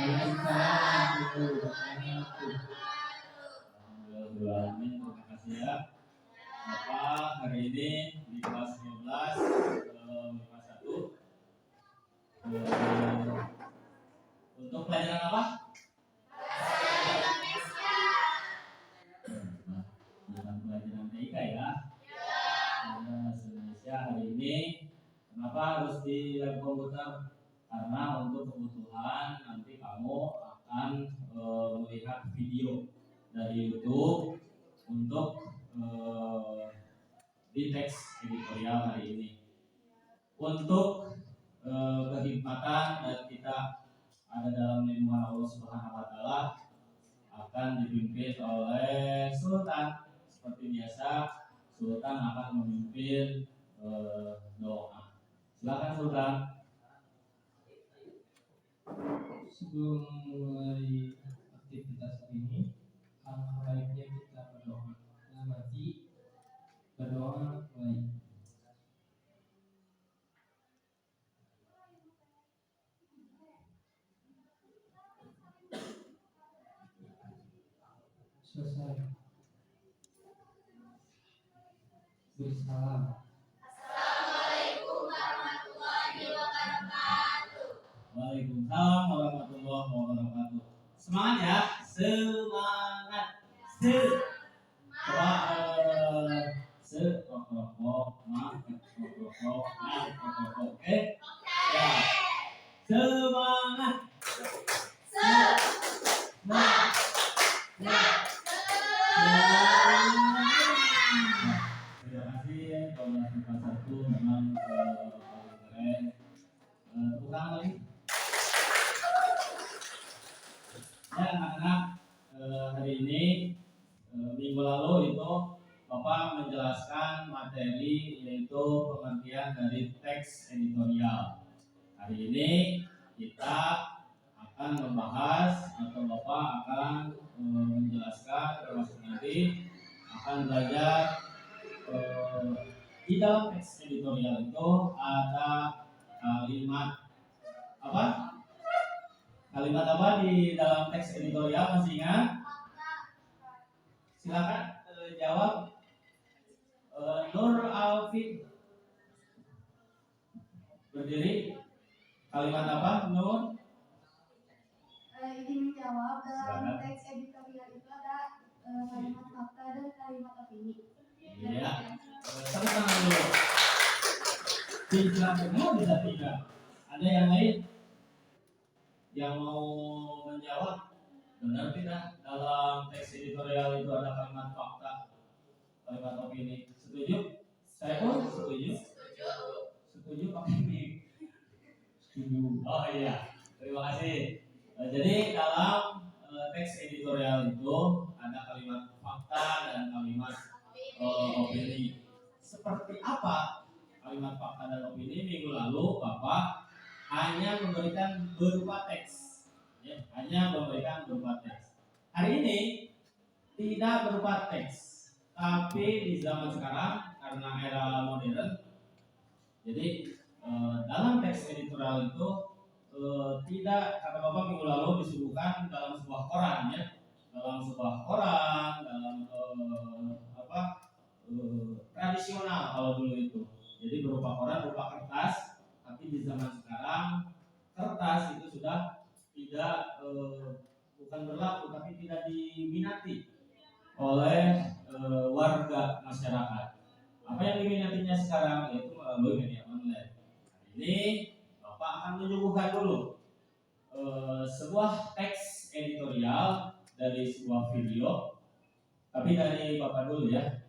Waalaikumsalam warahmatullahi wabarakatuh. Alhamdulillah, terima kasih ya. Bapak hari ini di kelas 12 1 untuk pelajaran apa? Bahasa Indonesia. Bukan pelajaran TIK ya. Bahasa Indonesia hari ini kenapa harus di lab komputer? Karena untuk kebutuhan nanti kamu akan melihat video dari YouTube untuk di teks editorial hari ini. Untuk kehikmatan dan kita ada dalam lindungan Allah Subhanahu wa taala akan dipimpin oleh Sultan. Seperti biasa, Sultan akan memimpin doa. Silakan Sultan. Sebelum mulai aktivitas ini, alangkah baiknya kita berdoa. Mari berdoa mulai. Selesai. Bersalam. Assalamualaikum warahmatullahi wabarakatuh. Waalaikumsalam warahmatullahi wabarakatuh. Semangat ya, semangat. Oke. Ya. Semangat. Terima kasih kelas 1 memang paling keren. Tepuk tangan lagi. Ya anak-anak, hari ini minggu lalu itu Bapak menjelaskan materi yaitu pengertian dari teks editorial. Hari ini kita akan membahas atau Bapak akan menjelaskan termasuk nanti akan belajar di dalam teks editorial itu ada kalimat apa? Kalimat apa di dalam teks editorial, masih ingat? Silakan jawab. Nur Alfi berdiri. Kalimat apa, Nur? Izin menjawab, dalam Silakan. teks editorial itu ada kalimat fakta dan kalimat opini. Iya. Tepuk tangan dulu. Bisa semua, bisa tidak. Ada yang lain yang mau menjawab? Benar tidak dalam teks editorial itu ada kalimat fakta, kalimat opini? Setuju? Saya pun setuju. Setuju pakai mic. Setuju. Oh iya. Terima kasih. Jadi dalam teks editorial itu ada kalimat fakta dan kalimat opini. Seperti apa kalimat fakta dan opini? Minggu lalu Bapak hanya memberikan berupa teks, ya, hanya memberikan berupa teks. Hari ini tidak berupa teks, tapi di zaman sekarang karena era modern, jadi dalam teks editorial itu tidak, kata Bapak minggu lalu disuguhkan dalam sebuah koran, ya, dalam sebuah koran, dalam tradisional kalau dulu itu. Jadi berupa koran, berupa kertas. Tapi di zaman sekarang kertas itu sudah tidak bukan berlaku, tapi tidak diminati oleh warga masyarakat. Apa yang diminatinya sekarang yaitu melalui media online. Ini Bapak akan menyuguhkan dulu sebuah teks editorial dari sebuah video. Tapi dari Bapak dulu ya.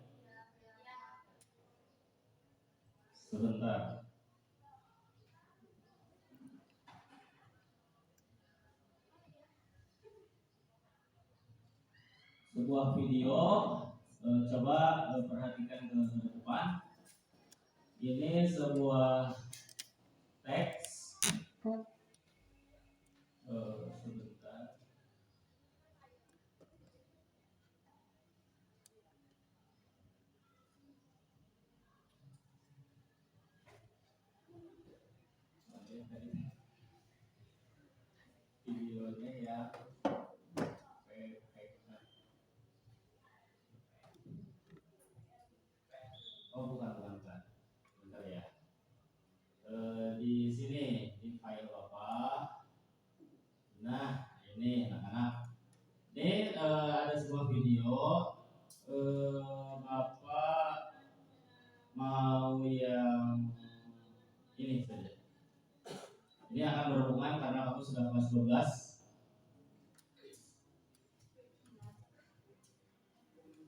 Sebentar. Sebuah video, coba perhatikan ke depan. Ini sebuah teks. Sebentar. videonya ya. Oh bukan. Bentar ya. Di sini di file Bapak. Nah, ini anak-anak. Ini ada sebuah video. Bapak mau yang ini saja. Ini akan berhubungan karena kamu sudah kelas 12.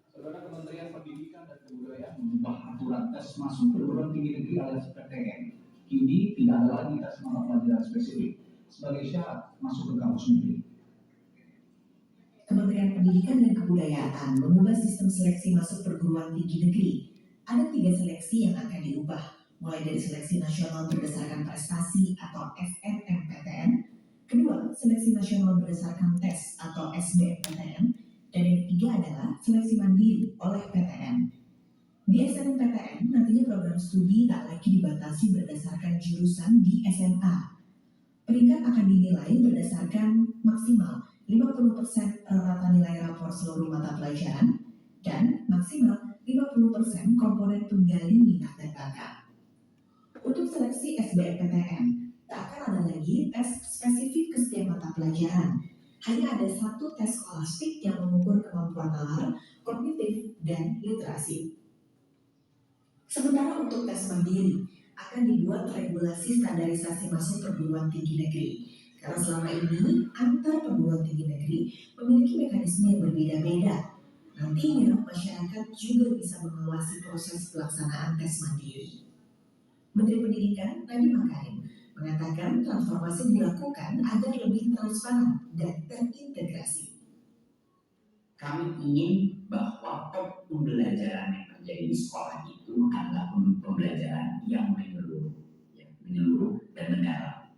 Saudara, Kementerian Pendidikan dan Kebudayaan mengubah aturan tes masuk perguruan tinggi negeri alias PTN. Kini tidak ada lagi tes mata pelajaran spesifik sebagai syarat masuk ke kampus negeri. Kementerian Pendidikan dan Kebudayaan mengubah sistem seleksi masuk perguruan tinggi negeri. Ada 3 seleksi yang akan diubah, mulai dari seleksi nasional berdasarkan prestasi atau SNMPTN, kedua seleksi nasional berdasarkan tes atau SBMPTN, dan yang ketiga adalah seleksi mandiri oleh PTN. Di SNMPTN nantinya program studi tak lagi dibatasi berdasarkan jurusan di SMA. Peringkat akan dinilai berdasarkan maksimal 50% rata nilai rapor seluruh mata pelajaran dan maksimal 50% komponen penggali minat dan bakat. Untuk seleksi SBMPTN, tak akan ada lagi tes spesifik ke setiap mata pelajaran. Hanya ada 1 tes skolastik yang mengukur kemampuan nalar, kognitif, dan literasi. Sementara untuk tes mandiri, akan dibuat regulasi standarisasi masuk perguruan tinggi negeri. Karena selama ini, antar perguruan tinggi negeri memiliki mekanisme yang berbeda-beda. Nantinya, masyarakat juga bisa mengawasi proses pelaksanaan tes mandiri. Menteri Pendidikan Nadiem Makarim mengatakan transformasi dilakukan agar lebih transparan dan terintegrasi. Kami ingin bahwa pembelajaran yang terjadi di sekolah itu adalah pembelajaran yang menyeluruh dan mendalam.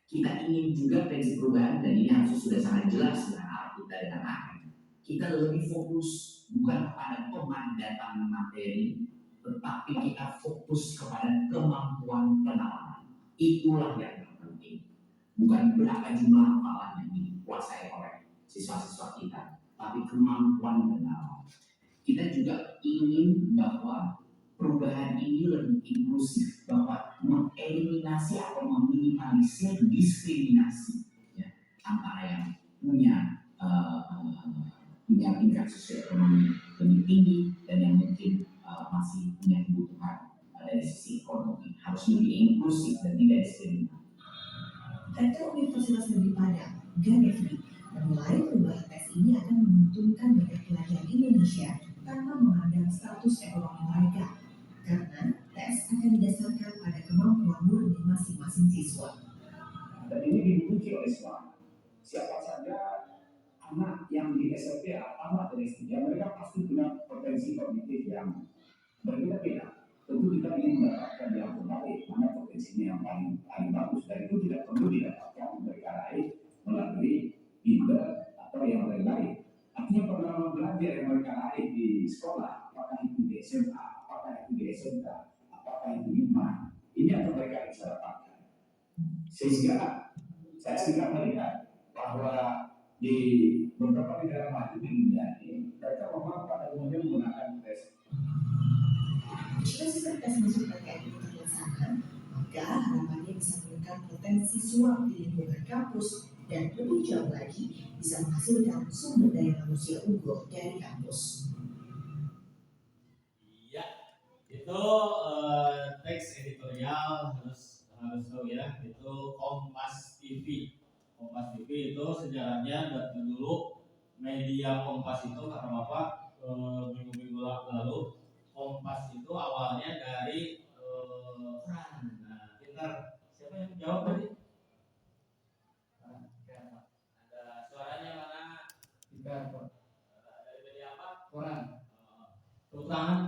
Kita ingin juga prinsip perubahan, dan ini harusnya sudah sangat jelas dengan arah kita dengan akan. Kita lebih fokus bukan kepada pemandapan materi, tetapi kita fokus kepada kemampuan penalaran. Itulah yang terpenting. Bukan berapa jumlah hafalan yang dikuasai oleh siswa-siswa kita, tapi kemampuan mengenal. Kita juga ingin bahwa perubahan ini lebih inklusif, bahwa mengeliminasi atau meminimalisir diskriminasi ya, antara yang punya tingkat sosioekonomi lebih tinggi dan yang mungkin masih punya kebutuhan dari sisi ekonomi. Harus lebih inklusif dan tidak diskriminatif. Rektor Universitas Negeri Padang, Ganefri, menilai perubahan tes ini akan menguntungkan banyak pelajar Indonesia tanpa memandang status ekonomi mereka, karena tes akan didasarkan pada kemampuan murni masing-masing siswa. Dan ini diuji oleh semua. Siapa saja anak yang di SMP atau anak dari SD, mereka pasti punya potensi kognitif yang berbeda-beda. Tentu kita ingin mendapatkan yang terbaik, mana potensinya yang paling bagus, dan itu tidak perlu didapatkan mereka raih melalui pinter atau yang lain-lain. Artinya pengalaman belajar yang mereka raih di sekolah, apakah itu di SMA, apakah itu di SMK, apakah itu di mana, ini yang mereka bisa dapatkan. Sehingga saya juga melihat bahwa di beberapa negara maju di dunia ini, mereka memang pada umumnya menggunakan tes. Jika sistem tes masuk PTN ini terlaksana, maka harapannya bisa menekan potensi suap di lingkungan kampus dan lebih jauh lagi bisa menghasilkan sumber daya manusia unggul dari kampus. Iya, itu teks editorial harus tahu ya, itu Kompas TV. Kompas TV itu sejarahnya dari dulu media Kompas itu karena Bapak minggu-minggu lalu Kompas itu awalnya dari koran. Nah, pintar. Siapa yang jawab tadi? Ada suaranya mana? Tiga, Dari media apa? koran. Tepuk tangan.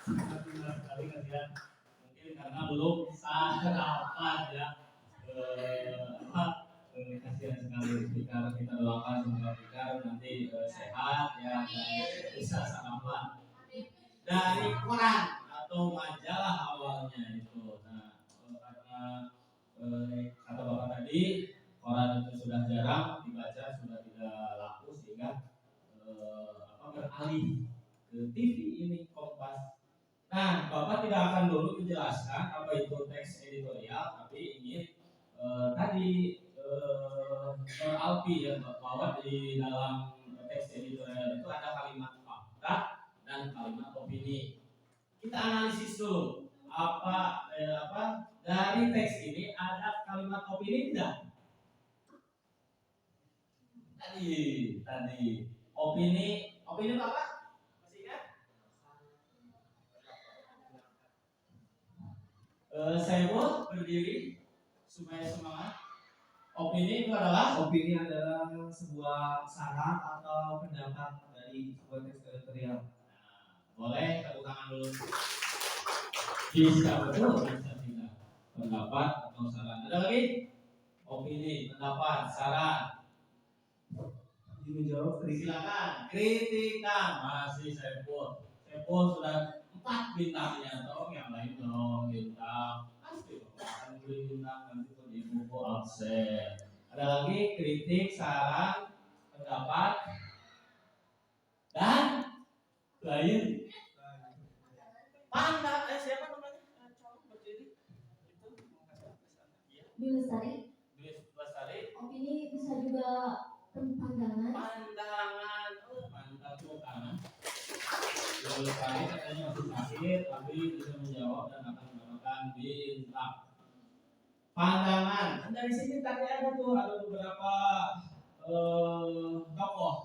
Benar sekali kalian. Mungkin karena belum sarapan ya. Kasihan sekali kita doakan semoga Fikar nanti sehat ya dan bisa sarapan dari koran atau majalah awalnya itu. Nah karena kata Bapak tadi, koran itu sudah jarang dibaca, sudah tidak laku sehingga beralih ke TV ini Kompas. Nah, Bapak tidak akan dulu menjelaskan apa itu teks editorial, tapi ingin tadi beralpi ya bahwa di dalam teks editorial itu ada kalimat fakta dan kalimat opini. Kita analisis dulu apa dari teks ini ada kalimat opini tidak? Tadi opini Bapak masih ingat? Saya buat berdiri supaya semangat. Opini itu adalah sebuah saran atau pendapat dari sebuah teks editorial. boleh tepuk tangan dulu. Bisa betul, bisa tidak. Pendapat atau saran. Ada lagi? Opini, pendapat, saran. Menjawab Silakan. Kritikan masih Saiful. Saiful sudah 4 bintangnya. Tolong yang lain dong bintang. Pasti akan beli bintang nanti tuh di buku absen. Ada lagi kritik, saran, pendapat, dan lain. Pandang. Siapa namanya? Cowok berdiri. Itu Dwi Lestari. Lestari. Opini bisa juga pandangan. Pandangan. Mantap tepuk tangan. Lestari katanya masih sakit, tapi bisa menjawab dan akan mendapatkan bintang. Pandangan. Dari sini tadi ada beberapa tokoh.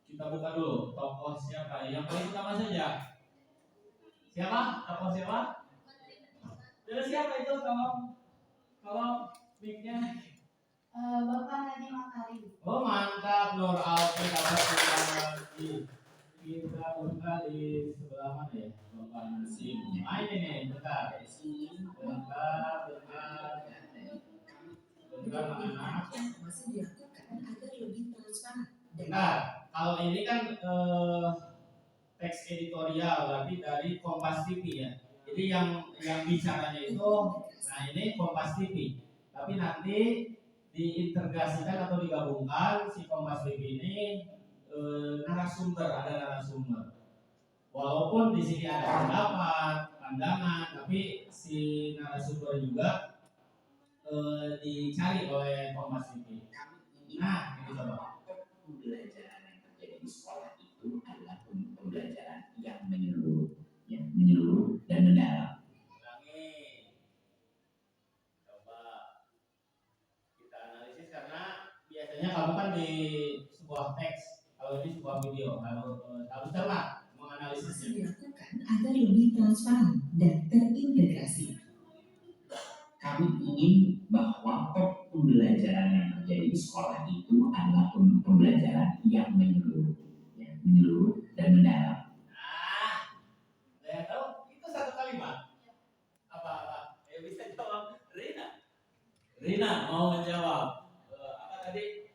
Kita buka dulu tokoh siapa. Yang paling utama saja. Siapa? Tokoh siapa? Dari siapa itu? Kalau mic-nya. Bapak Nadiem Makarim. Oh mantap, Nur Alfi dapat lagi. Kita buka di sebelah mana ya? Bapak Nasim. Ini nih, bentar. Bentar anak. Masih dilakukan agar lebih transparan. Bentar. Kalau ini kan teks editorial, tapi dari Kompas TV ya. Jadi yang bicaranya itu, nah ini Kompas TV. Tapi nanti diintegrasikan atau digabungkan si Kompas TV ini ada narasumber. Walaupun di sini ada pendapat, pandangan, tapi si narasumber juga dicari oleh Kompas TV. Nah, ini coba. Pembelajaran yang terjadi di sekolah itu adalah pembelajaran yang menyeluruh dan mendalam. Ulangi. Coba kita analisis karena biasanya kamu kan di sebuah teks, kalau ini sebuah video harus cermat menganalisis. Masih dilakukan agar lebih transparan dan terintegrasi. Kami ingin bahwa pembelajaran yang terjadi di sekolah itu adalah pembelajaran yang menyeluruh dan mendalam. Saya tahu itu satu kalimat. Apa? Bisa jawab Rina mau menjawab. Apa tadi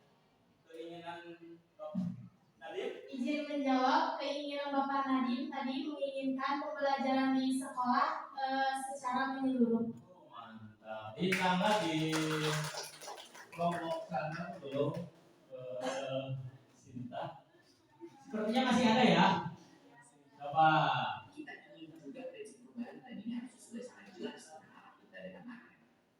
keinginan Bapak Nadiem? Izin menjawab, keinginan Bapak Nadiem tadi menginginkan pembelajaran di sekolah secara menyeluruh. Mantap. Ditambah di kelompok sana belum Sinta. Sepertinya masih ada ya. Coba. Kita ingin juga prinsip perubahan tadinya sudah sangat jelas arah kita dengan arah.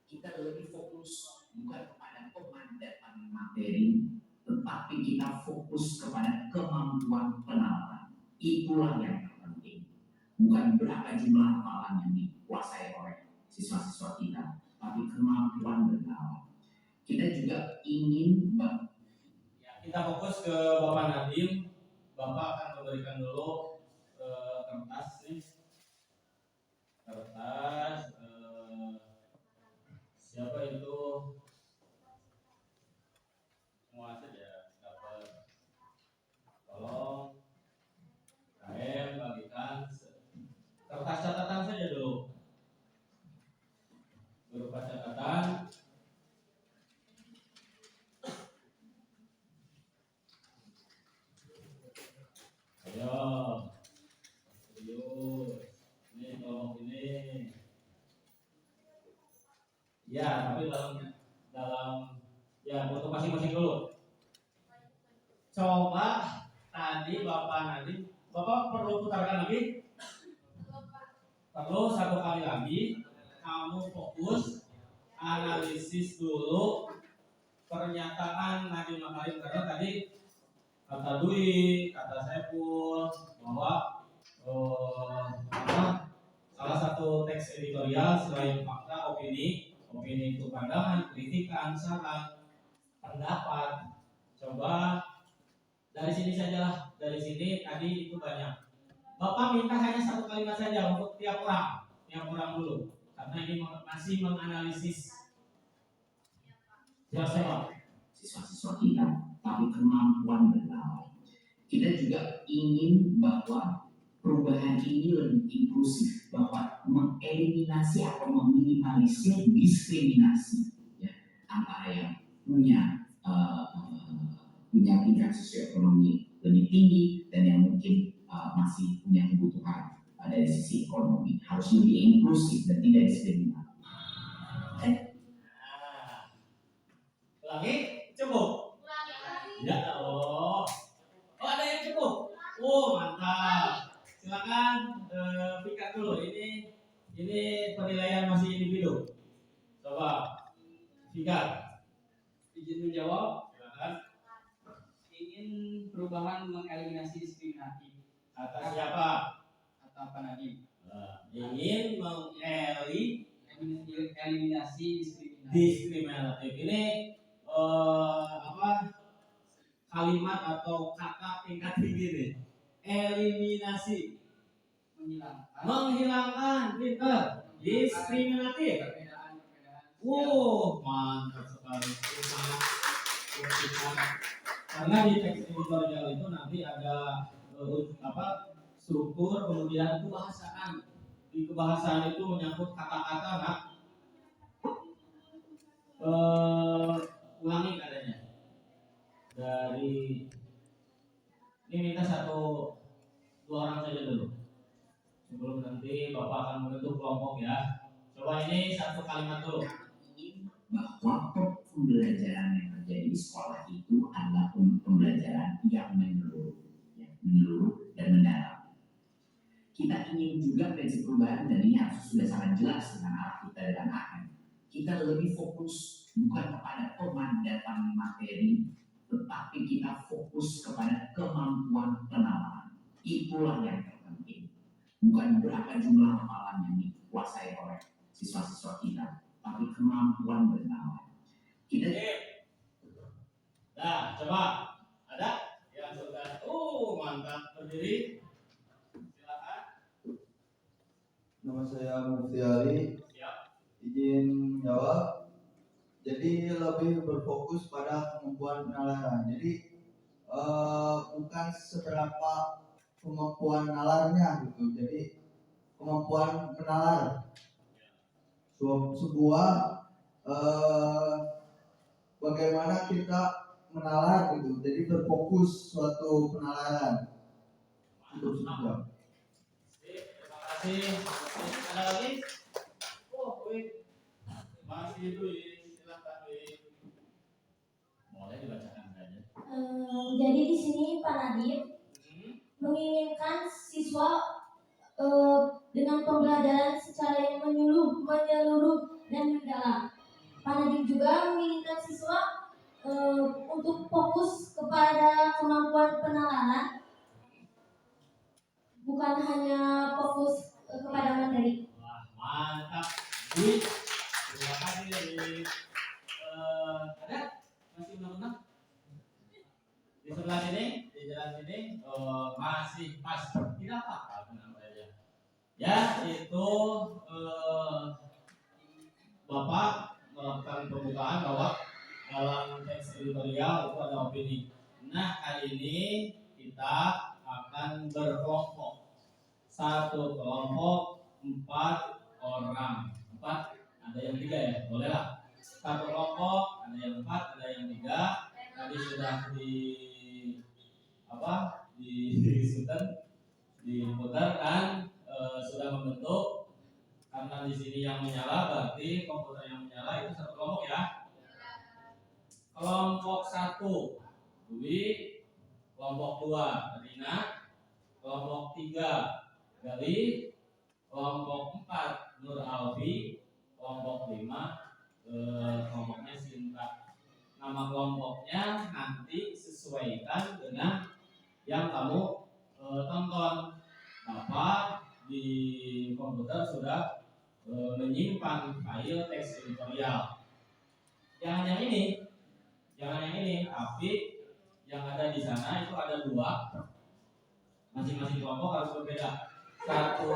Kita lebih fokus bukan kepada pemandapan materi, tetapi kita fokus kepada kemampuan penalaran. Itulah yang terpenting. Bukan berapa jumlah hafalan yang dikuasai oleh siswa-siswa kita, tapi kemampuan bernalar. Kita juga ingin Kita fokus ke Bapak Nadiem. Bapak akan memberikan dulu kertas nih. Kertas siapa itu? Semua saja dapat. Tolong KM bagikan kertas catatan saja dulu. Berupa catatan. Ayo. Ya, tapi dalam ya untuk masing-masing dulu. Coba tadi Bapak Nadiem, Bapak perlu putarkan lagi? Perlu satu kali lagi. Kamu fokus analisis dulu pernyataan Nadiem Makarim, karena tadi kata Dwi, kata Saiful bahwa salah satu teks editorial selain fakta, opini itu pandangan, kritikan, saran, pendapat. Coba dari sini sajalah, dari sini tadi itu banyak. Bapak minta hanya satu kalimat saja untuk tiap orang dulu, karena ini masih menganalisis siapa siswa-siswa kita, tapi kemampuan bernalar. Kita juga ingin bahwa perubahan ini lebih inklusif, bahwa mengeliminasi atau meminimalisir diskriminasi ya, antara yang punya tingkat sosioekonomi lebih tinggi dan yang mungkin masih punya kebutuhan dari sisi ekonomi, harus lebih inklusif dan tidak diskriminatif. Ulangi, cukup? Ya Allah. Oh, ada yang cukup? Oh, mantap. Silakan pikat dulu. Ini penilaian masih individu. Coba pikat. Izin menjawab. Silakan. Ingin perubahan mengeliminasi diskriminatif. Atas siapa? Kata Pak Nadiem. Ingin Eliminasi diskriminatif. diskriminatif. Ini kalimat atau kata tingkat tinggi nih. Eliminasi, menghilangkan, pinter. Diskriminatif. Perbedaan. Mantap sekali. Karena di teks editorial itu nanti ada struktur, kemudian kebahasaan. Di kebahasaan itu menyangkut kata-kata, nak. Ulangi katanya. Dari ini minta 1-2 orang saja dulu. Sebelum nanti Bapak akan membentuk kelompok ya. Coba ini satu kalimat dulu. Bahwa pembelajaran yang terjadi di sekolah itu adalah pembelajaran yang menyeluruh dan mendalam. Kita ingin juga prinsip perubahan, dan ini harus sudah sangat jelas dengan arah kita dan akan. Kita lebih fokus bukan kepada pemandapan materi, tetapi kita fokus kepada kemampuan penalaran. Itulah yang terpenting. Bukan berapa jumlah hafalan yang dikuasai oleh siswa-siswa kita, tapi kemampuan bernalar. Kita coba ada yang sudah mantap, berdiri. Silakan. Nama saya Mufti Ali. Siap. Izin jawab. Jadi lebih berfokus pada kemampuan penalaran. Jadi bukan seberapa kemampuan nalarnya gitu. Jadi kemampuan menalar sebuah bagaimana kita menalar gitu. Jadi berfokus suatu penalaran untuk sebuah. Terima kasih. Ada lagi? Masih itu, silakan. Boleh dibacakan saja. Jadi di sini Pak Nadiem menginginkan siswa dengan pembelajaran secara yang menyeluruh dan mendalam. Pak Nadiem juga menginginkan siswa untuk fokus kepada kemampuan penalaran, bukan hanya fokus kepada materi. Wah, mantap. Terima kasih. Ada? Masih ulang-ulang? Di sebelah sini, di jalan sini masih pas. Tidak apa-apa, tenang saja. Ya, itu Bapak melakukan pembukaan bahwa dalam teks editorial itu ada opini. Nah, kali ini kita akan berkelompok. Satu kelompok 4 orang. 4, ada yang 3 ya, boleh lah. Satu kelompok, ada yang 4, ada yang 3. Tadi sudah diputar dan sudah membentuk, karena di sini yang menyala berarti komputer yang menyala itu satu kelompok ya. Kelompok 1 Dwi, kelompok 2 Rina, kelompok 3 Gali, kelompok 4 Nur Alfi, kelompok 5 kelompoknya Sinta. Nama kelompoknya nanti sesuaikan dengan yang kamu tonton. Bapak di komputer sudah menyimpan file teks editorial. Jangan yang ini, tapi yang ada di sana itu ada 2. Masing-masing kelompok harus berbeda. Satu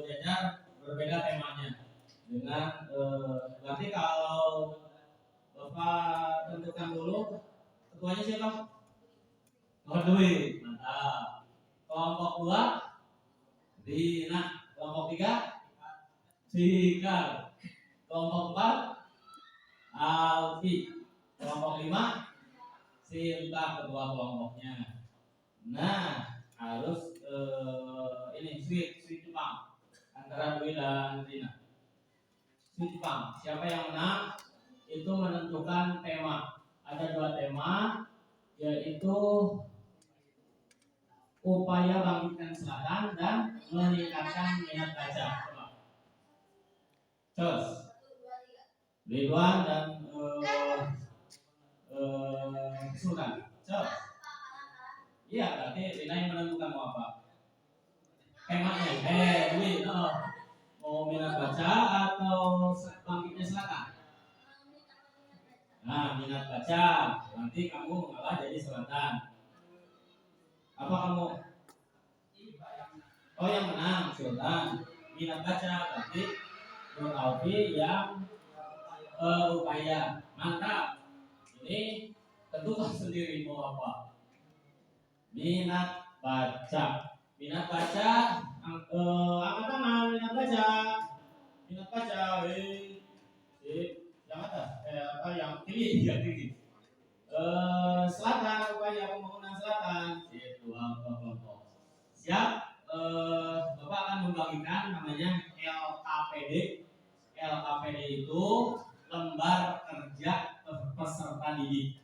jajar berbeda temanya. Dengan berarti kalau Bapak tentukan dulu ketuanya siapa? Bapak Dwi. Mantap. Kelompok 2 Rina. Kelompok 3 Cikal. Kelompok 4 Alfi. Kelompok 5 Sinta, ketua kelompoknya. Nah, harus ini switch Jepang antara Dwi dan Rina. Switch Jepang. Siapa yang menang itu menentukan tema. Ada 2 tema, yaitu upaya bangkitkan selatan dan meningkatkan minat baca. Terus Ridwan dan Sultan. Terus iya, berarti Rina yang menentukan mau apa? Temanya, Dwi, mau minat baca atau bangkitnya selatan? Nah, minat baca, nanti kamu mengalah jadi selatan. Apa kamu? Oh, yang menang Sultan. Minat baca berarti Nur Alfi yang upaya. Mantap. Ini tentukan sendiri mau apa. Minat baca. Minat baca. Angkat tangan. Minat baca. Minat baca. Yang atas. Yang tinggi. Yang tinggi. Selatan. Upaya pembangunan selatan. Dua kelompok. Siap. Bapak akan membagikan namanya LKPD. LKPD itu lembar kerja peserta didik.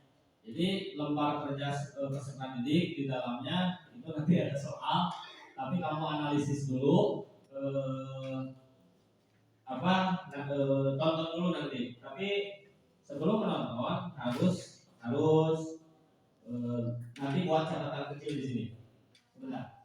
Jadi lembar kerja peserta didik di dalamnya itu nanti ada soal, tapi kamu analisis dulu, tonton dulu nanti. Tapi sebelum menonton harus nanti buat catatan kecil di sini. Sebentar.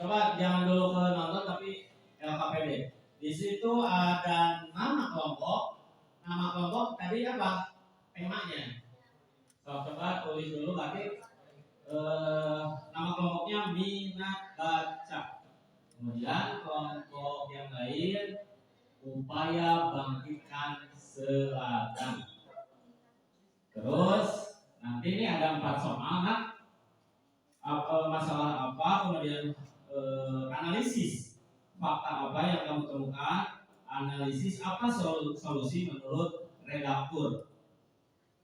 Coba jangan dulu ke nonton tapi LKPD. Di situ ada nama kelompok. Nama kelompok tadi apa? Temanya. Coba tulis dulu berarti nama kelompoknya minat baca. Kemudian kelompok yang lain upaya bangkitkan selatan. Terus nanti ini ada 4 soal, nak. Masalah apa, kemudian analisis fakta apa yang kamu temukan, analisis apa solusi menurut redaktur.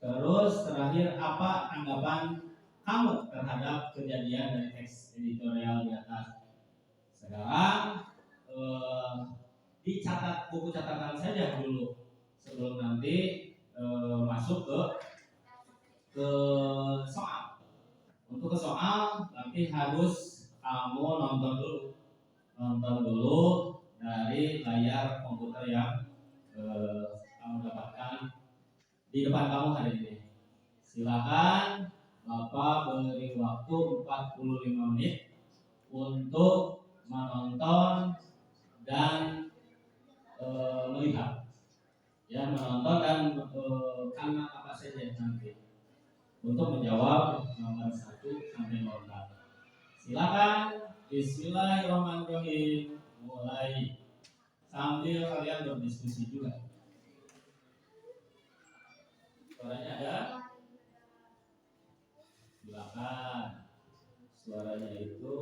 Terus terakhir apa tanggapan kamu terhadap kejadian dari teks editorial di atas. Sekarang dicatat buku catatan saja dulu sebelum nanti masuk ke soal. Untuk ke soal nanti harus kamu nonton dulu dari layar komputer yang kamu dapatkan di depan kamu hari ini. Silakan Bapak beri waktu 45 menit untuk menonton dan melihat, ya, menonton dan karena apa saja nanti untuk menjawab nomor 1 sampai 4. Silakan. Bismillahirrahmanirrahim. Mulai. sambil kalian berdiskusi juga. Suaranya ada? Silakan. Suaranya itu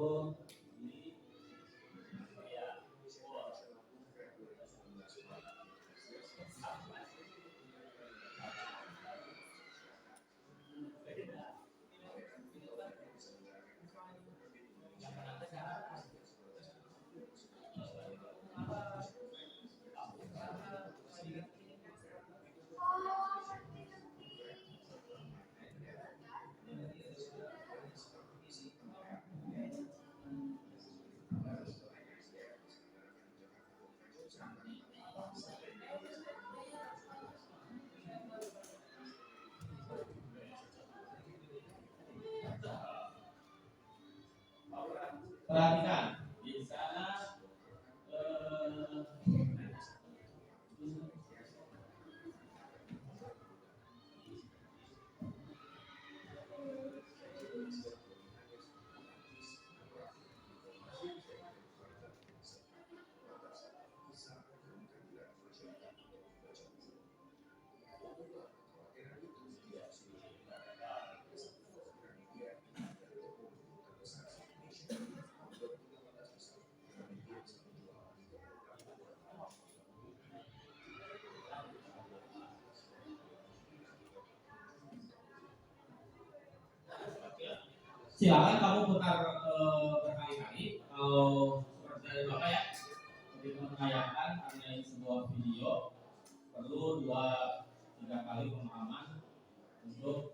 perhatikan di sana silakan kamu putar berkali-kali kalau seperti dari Bapak ya, ketika menayangkan karena ini sebuah video perlu 2-3 kali pemahaman untuk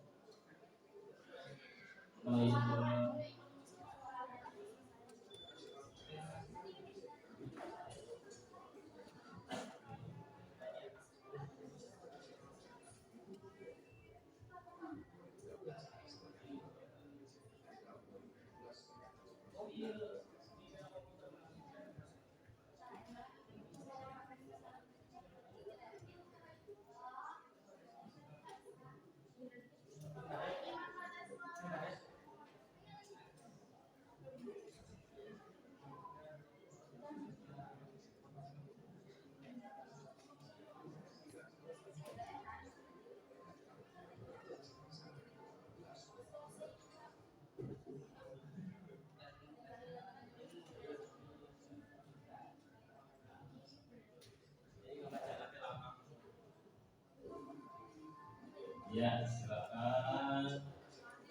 ya, silakan.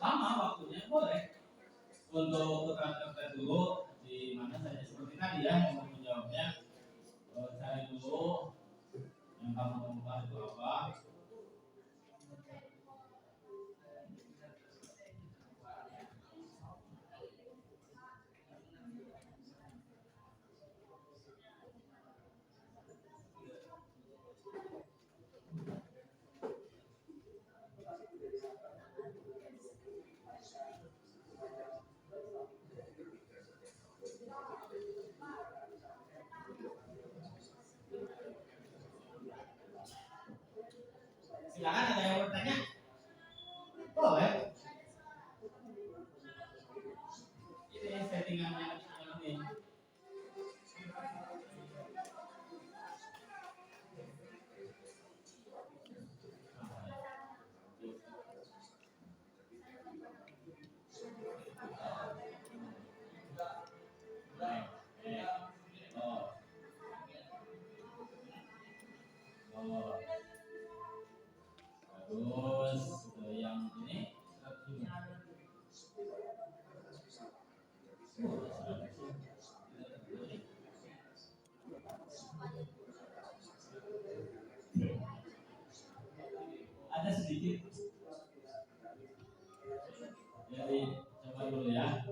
Lama waktunya boleh. Untuk putaran dulu di mana saja seperti tadi ya, yang mau menjawabnya cari dulu yang kamu temukan itu apa. Silakan, ada yang bertanya? Boleh. Ini settingannya ini. Terus yang ini ada sedikit. Jadi coba dulu ya.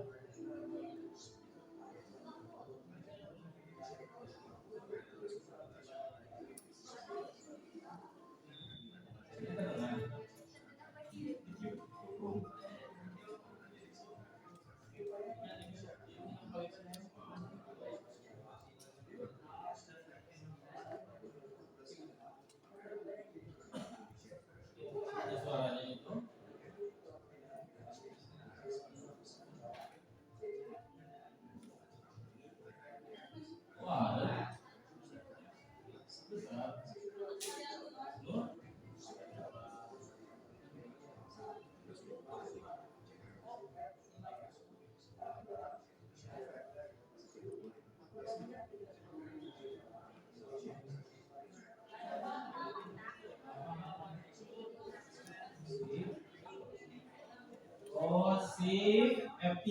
Ada suaranya itu. Shift F3.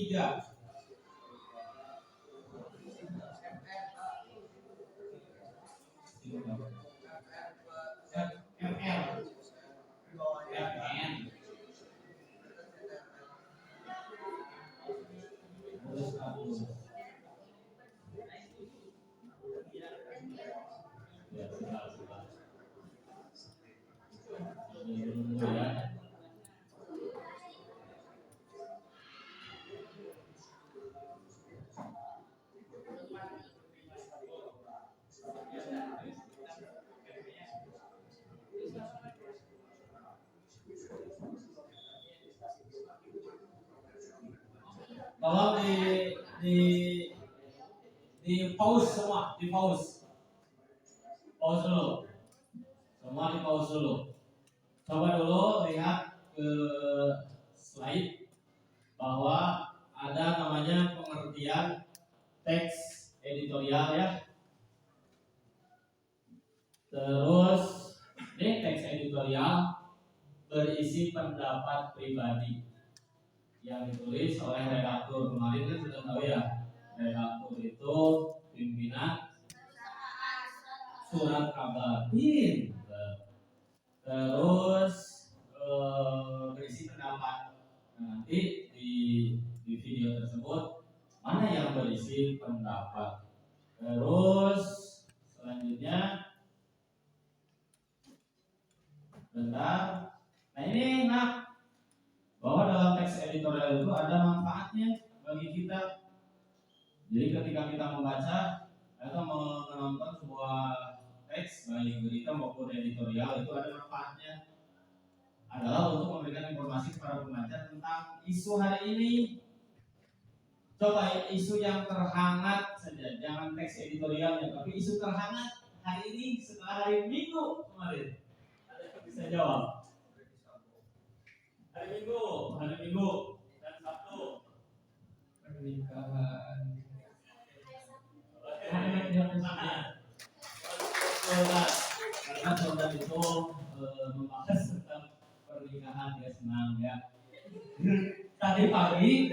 FL. FN. Terus hapus. Ya, sudah. Dulu ya. Tolong di pause semua, di pause. Pause dulu. Semua di pause dulu. Coba dulu lihat ke slide bahwa ada namanya pengertian teks editorial ya. Terus ini teks editorial berisi pendapat pribadi yang ditulis oleh redaktur. Kemarin kan sudah tahu ya, redaktur itu pimpinan surat kabar. Terus berisi pendapat. Nah, nanti di video tersebut mana yang berisi pendapat. Terus selanjutnya, bentar. Nah ini bahwa dalam teks editorial itu ada manfaatnya bagi kita. Jadi ketika kita membaca atau menonton sebuah teks baik berita maupun editorial, itu ada manfaatnya, adalah untuk memberikan informasi kepada pembaca tentang isu hari ini. Coba isu yang terhangat saja, jangan teks editorialnya, tapi isu terhangat hari ini setelah hari Minggu kemarin. Ada yang bisa jawab? Hari Minggu dan Sabtu. Pernikahan. Karena saudara itu membahas tentang pernikahan, dia senang ya. Tadi pagi